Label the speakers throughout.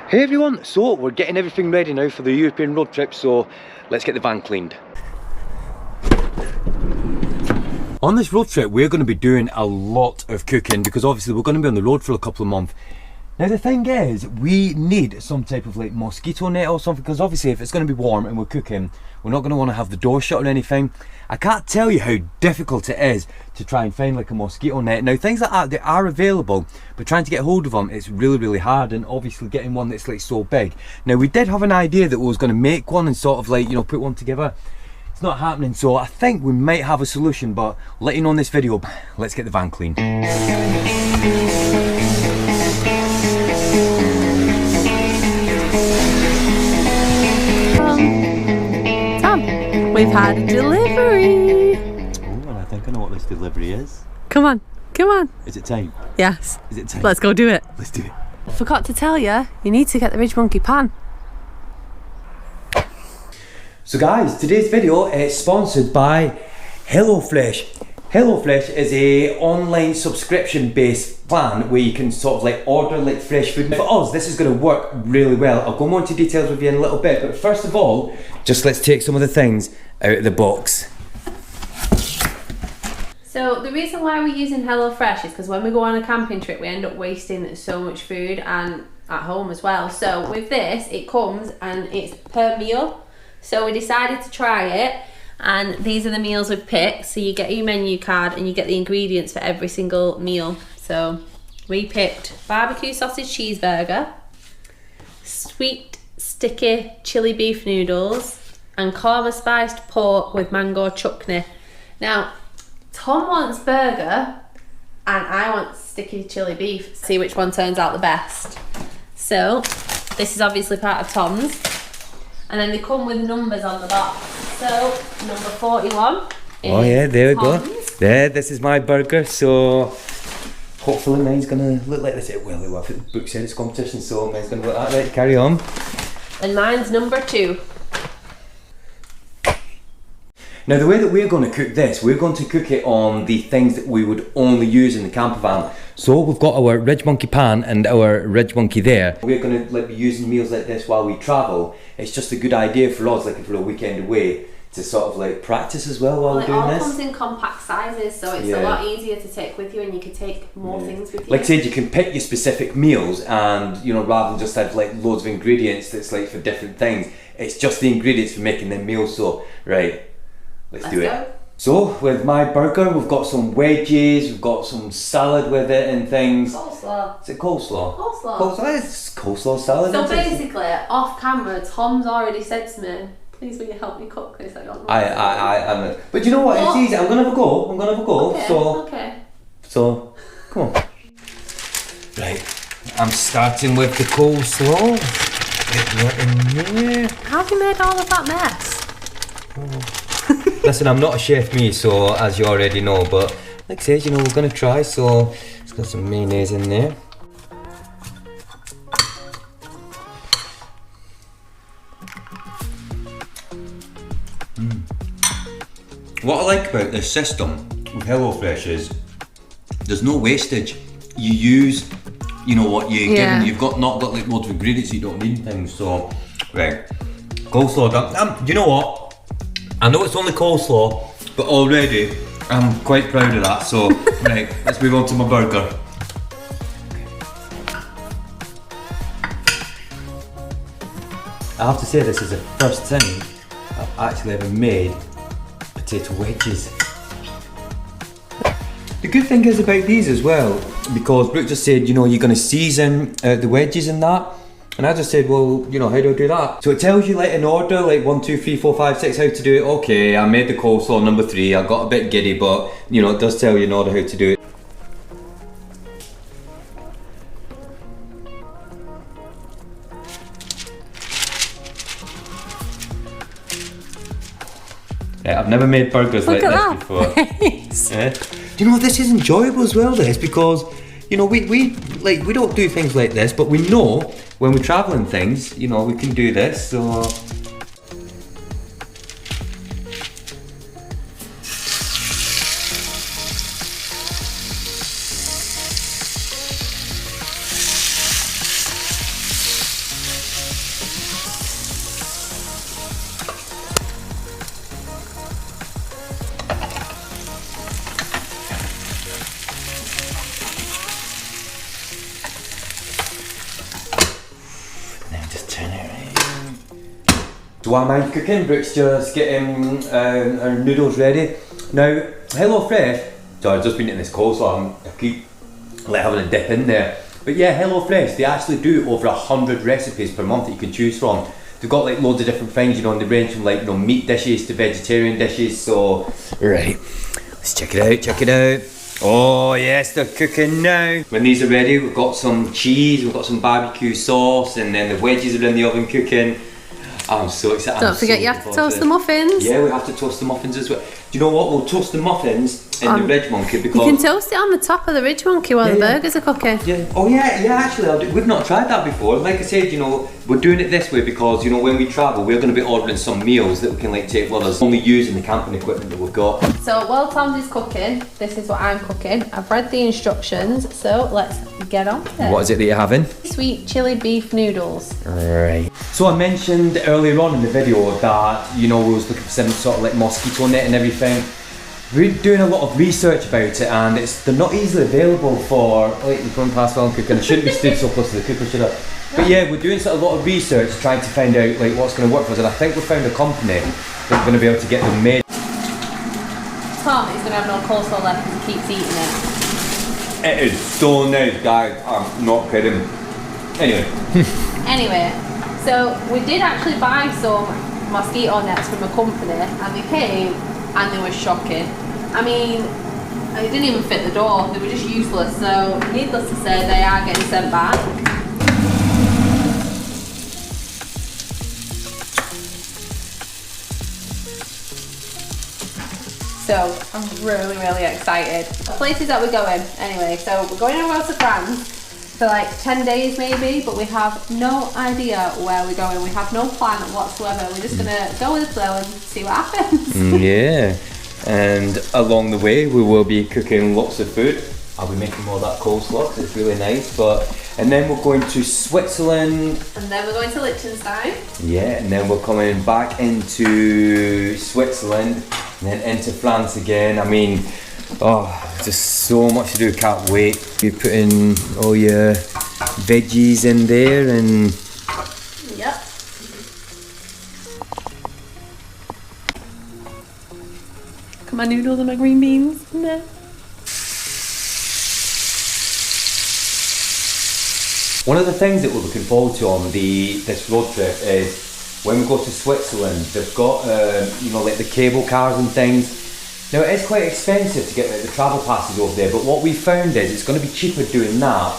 Speaker 1: Hey everyone, so we're getting everything ready now for the European road trip, so let's get the van cleaned. On this road trip we're going to be doing a lot of cooking because obviously we're going to be on the road for a couple of months. Now the thing is, we need some type of like mosquito net or something, because obviously if it's going to be warm and we're cooking, we're not going to want to have the door shut or anything. I can't tell you how difficult it is to try and find like a mosquito net. Now things like that, they are available, but trying to get hold of them, it's really hard, and obviously getting one that's like so big. Now we did have an idea that we was going to make one and sort of like, you know, put one together. It's not happening, so I think we might have a solution, but let you know in this video. Let's get the van clean.
Speaker 2: We've had a delivery.
Speaker 1: Oh, and I think I know what this delivery is.
Speaker 2: Come on, come on.
Speaker 1: Is it time?
Speaker 2: Yes.
Speaker 1: Is it time?
Speaker 2: Let's go do it.
Speaker 1: Let's do it.
Speaker 2: I forgot to tell you, you need to get the Ridge Monkey pan.
Speaker 1: So guys, today's video is sponsored by HelloFresh. HelloFresh is a online subscription based plan where you can sort of like order like fresh food. For us, this is going to work really well. I'll go more into details with you in a little bit, but first of all, just let's take some of the things out of the box.
Speaker 2: So the reason why we're using HelloFresh is because when we go on a camping trip we end up wasting so much food, and at home as well. So with this, it comes and it's per meal. So we decided to try it, and these are the meals we've picked. So you get your menu card and you get the ingredients for every single meal. So we picked barbecue sausage cheeseburger, sweet sticky chili beef noodles, and korma spiced pork with mango chutney. Now Tom wants burger and I want sticky chili beef. See which one turns out the best. So this is obviously part of Tom's, and then they come with numbers on the box. So number 41 is
Speaker 1: oh yeah, there we
Speaker 2: Tom's.
Speaker 1: go. There, this is my burger, so hopefully mine's gonna look like this. Well, the book said it's competition, so mine's gonna look like that. Right, carry on.
Speaker 2: And mine's number 2.
Speaker 1: Now the way that we're going to cook this, we're going to cook it on the things that we would only use in the camper van. So we've got our Ridge Monkey pan and our Ridge Monkey there. We're going to like be using meals like this while we travel. It's just a good idea for us, like for a weekend away, to sort of like practice as well while we're doing this.
Speaker 2: It all comes in compact sizes, so it's a lot easier to take with you, and you can take more things with you.
Speaker 1: Like I said, you can pick your specific meals, and you know, rather than just have like loads of ingredients that's like for different things, it's just the ingredients for making them meals. So right, let's do it. So with my burger, we've got some wedges, we've got some salad with it and things.
Speaker 2: Coleslaw.
Speaker 1: Is it coleslaw?
Speaker 2: Coleslaw.
Speaker 1: Coleslaw. It's coleslaw salad.
Speaker 2: So basically, off camera, Tom's already said to me, "Please will you help me cook this? I don't know."
Speaker 1: But you know what? It's easy. I'm gonna have a go.
Speaker 2: Okay.
Speaker 1: So come on. Right. I'm starting with the coleslaw. Get that in there.
Speaker 2: How have you made all of that mess?
Speaker 1: Listen, I'm not a chef me, so as you already know, but like I said, you know, we're gonna try, so it's got some mayonnaise in there. What I like about this system with HelloFresh is there's no wastage. You use, you know, what you're given. You've not got like loads of ingredients you don't need things, so right. Coleslaw done. You know what? I know it's only coleslaw, but already I'm quite proud of that. So, right, let's move on to my burger. I have to say, this is the first time I've actually ever made potato wedges. The good thing is about these as well, because Brooke just said, you know, you're going to season the wedges and that. And I just said, well, you know, how do I do that? So it tells you like in order, like 1, 2, 3, 4, 5, 6, how to do it. Okay, I made the coleslaw number 3. I got a bit giddy, but you know, it does tell you in order how to do it. Yeah, I've never made burgers like this before.
Speaker 2: Nice.
Speaker 1: Yeah. Do you know, this is enjoyable as well, this, because you know, we don't do things like this, but we know when we're traveling things, you know, we can do this, so Do I mind cooking? Brooke's just getting our noodles ready. Now, HelloFresh, sorry, I've just been eating this coleslaw, I keep like having a dip in there. But yeah, HelloFresh, they actually do over 100 recipes per month that you can choose from. They've got like loads of different things, you know, and they range from like, you know, meat dishes to vegetarian dishes, so... Right, let's check it out, check it out. Oh yes, they're cooking now. When these are ready, we've got some cheese, we've got some barbecue sauce, and then the wedges are in the oven cooking. I'm so excited.
Speaker 2: Don't forget, you have to toast the muffins.
Speaker 1: Yeah, we have to toast the muffins as well. Do you know what? We'll toast the muffins in the Ridge Monkey because...
Speaker 2: You can toast it on the top of the Ridge Monkey while the burgers are cooking.
Speaker 1: Yeah. Oh yeah, actually, we've not tried that before. Like I said, you know, we're doing it this way because, you know, when we travel, we're going to be ordering some meals that we can like take with us, only using the camping equipment that we've got.
Speaker 2: So while Tom's is cooking, this is what I'm cooking. I've read the instructions, so let's get on with it.
Speaker 1: What is it that you're having?
Speaker 2: Sweet chili beef noodles.
Speaker 1: Right. So I mentioned earlier on in the video that, you know, we was looking for some sort of like mosquito net and everything. We're doing a lot of research about it, and they're not easily available for like the going past while I'm cooking. I shouldn't be stood so close to the cooker, should I? But yeah, we're doing sort of a lot of research trying to find out like what's going to work for us, and I think we found a company that we're going to be able to get them made.
Speaker 2: Tom is going to have no coleslaw left because he keeps eating it.
Speaker 1: It is so nice, guys. I'm not kidding.
Speaker 2: Anyway, so we did actually buy some mosquito nets from a company, and they came and they were shocking. I mean, they didn't even fit the door, they were just useless, so needless to say they are getting sent back. So I'm really excited. The places that we're going, anyway, so we're going around to France for like 10 days maybe, but we have no idea where we're going. We have no plan whatsoever. We're just gonna go with the flow and see what happens.
Speaker 1: Yeah, and along the way we will be cooking lots of food. I'll be making more of that coleslaw because it's really nice, and then we're going to Switzerland. And then we're going to Liechtenstein. Yeah, and then we're coming back into Switzerland, and then into France again. I mean, oh, just so much to do, can't wait. You're putting all your veggies in there and...
Speaker 2: Yep. Look at my noodles and my green beans. No.
Speaker 1: One of the things that we're looking forward to on this road trip is when we go to Switzerland, they've got, you know, like the cable cars and things. Now it is quite expensive to get like, the travel passes over there, but what we found is it's going to be cheaper doing that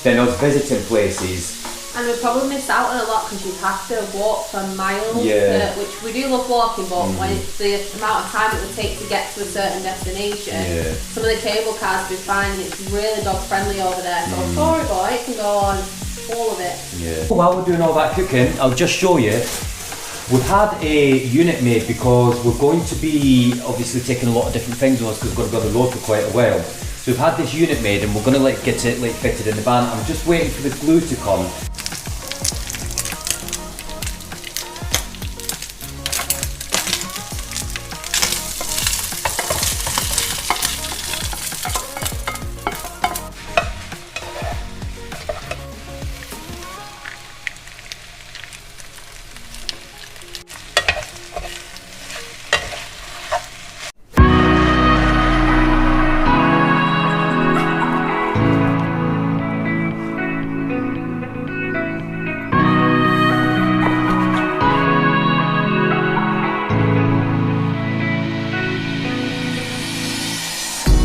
Speaker 1: than us visiting places.
Speaker 2: And we'll probably miss out on a lot because you have to walk for miles,
Speaker 1: Yeah.
Speaker 2: which we do love walking, but when it's the amount of time it would take to get to a certain destination, some of the cable cars we find it's really dog friendly over there. So sorry boy, it can go on all of it.
Speaker 1: Yeah. While we're doing all that cooking, I'll just show you. We've had a unit made because we're going to be obviously taking a lot of different things with us because we're going to go on the road for quite a while. So we've had this unit made and we're going to like get it like fitted in the van. I'm just waiting for the glue to come.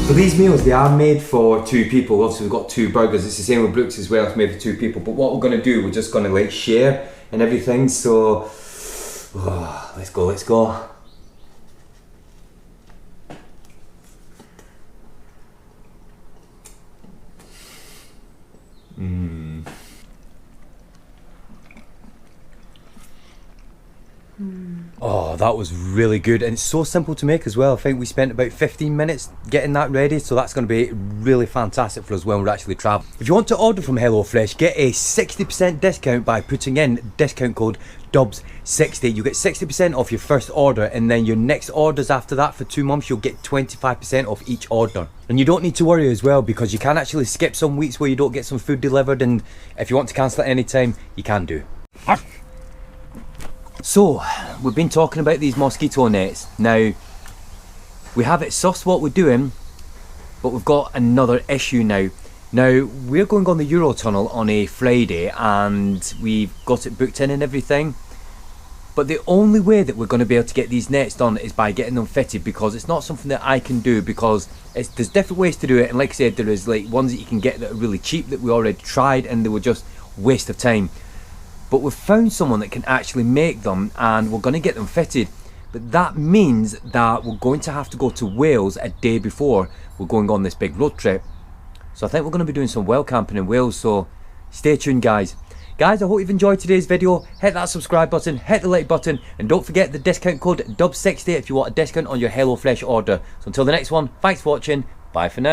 Speaker 1: So these meals, they are made for 2 people. Obviously we've got 2 burgers. It's the same with Brooks as well, it's made for 2 people. But what we're gonna do, we're just gonna like share and everything. So, let's go, let's go. Oh, that was really good, and it's so simple to make as well. I think we spent about 15 minutes getting that ready, so that's going to be really fantastic for us when we're actually traveling. If you want to order from HelloFresh, get a 60% discount by putting in discount code DUBS60. You get 60% off your first order, and then your next orders after that for 2 months, you'll get 25% off each order. And you don't need to worry as well, because you can actually skip some weeks where you don't get some food delivered, and if you want to cancel at any time, you can do. So, we've been talking about these mosquito nets. Now, we have it sussed what we're doing, but we've got another issue now. Now, we're going on the Eurotunnel on a Friday and we've got it booked in and everything. But the only way that we're going to be able to get these nets done is by getting them fitted, because it's not something that I can do, because there's different ways to do it. And like I said, there is like ones that you can get that are really cheap that we already tried and they were just waste of time. But we've found someone that can actually make them and we're going to get them fitted. But that means that we're going to have to go to Wales a day before we're going on this big road trip. So I think we're going to be doing some well camping in Wales, so stay tuned guys. Guys, I hope you've enjoyed today's video. Hit that subscribe button, hit the like button, and don't forget the discount code DUB60 if you want a discount on your HelloFresh order. So until the next one, thanks for watching, bye for now.